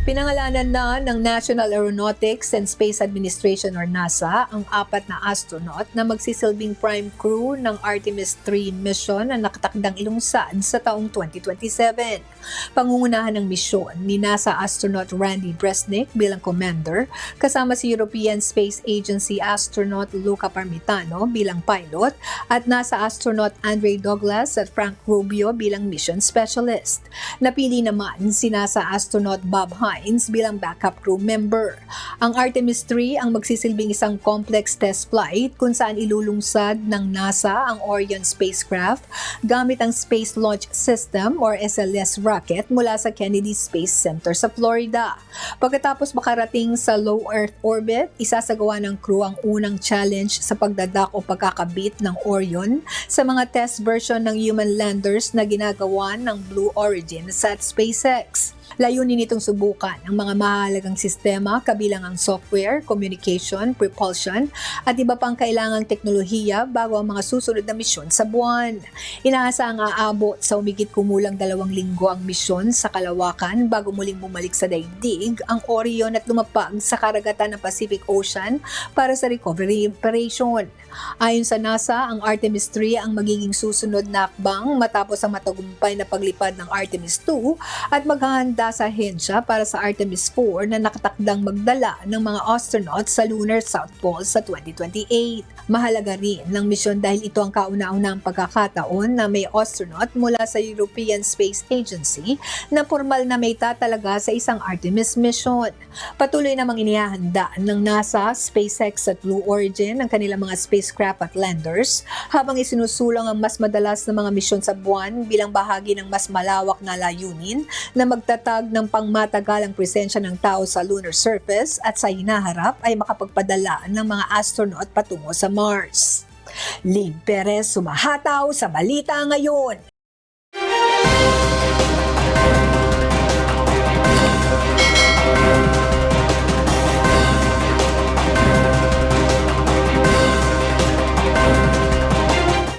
Pinangalanan na ng National Aeronautics and Space Administration or NASA ang 4 na astronaut na magsisilbing prime crew ng Artemis 3 mission na nakatakdang ilungsad sa taong 2027. Pangungunahan ng misyon ni NASA astronaut Randy Bresnik bilang commander, kasama si European Space Agency astronaut Luca Parmitano bilang pilot at NASA astronaut Andre Douglas at Frank Rubio bilang mission specialist. Napili naman si NASA astronaut Bob Hines bilang backup crew member. Ang Artemis 3 ang magsisilbing isang complex test flight kung saan ilulungsad ng NASA ang Orion spacecraft gamit ang Space Launch System or SLS rocket mula sa Kennedy Space Center sa Florida. Pagkatapos makarating sa low Earth orbit, isasagawa ng crew ang unang challenge sa pagdadak o pagkakabit ng Orion sa mga test version ng human landers na ginagawa ng Blue Origin at SpaceX. Layunin nitong subukan ang mga mahalagang sistema kabilang ang software, communication, propulsion at iba pang kailangang teknolohiya bago ang mga susunod na misyon sa buwan. Inaasang aabot sa umigit kumulang 2 linggo ang misyon sa kalawakan bago muling bumalik sa daigdig ang Orion at lumapag sa karagatan ng Pacific Ocean para sa recovery operation. Ayon sa NASA, ang Artemis 3 ang magiging susunod na hakbang matapos ang matagumpay na paglipad ng Artemis 2 at maghahanda sa ahensya para sa Artemis 4 na nakatakdang magdala ng mga astronauts sa Lunar South Pole sa 2028. Mahalaga rin ng misyon dahil ito ang kauna-unahang pagkakataon na may astronaut mula sa European Space Agency na formal na may tatalaga sa isang Artemis mission. Patuloy namang inihahanda ng NASA, SpaceX at Blue Origin ang kanilang mga spacecraft at landers habang isinusulong ang mas madalas na mga misyon sa buwan bilang bahagi ng mas malawak na layunin na magtatag ng pangmatagalang presensya ng tao sa lunar surface at sa hinaharap ay makapagpadala ng mga astronaut patungo sa Mars. Lig Perez, sumahataw sa Balita Ngayon.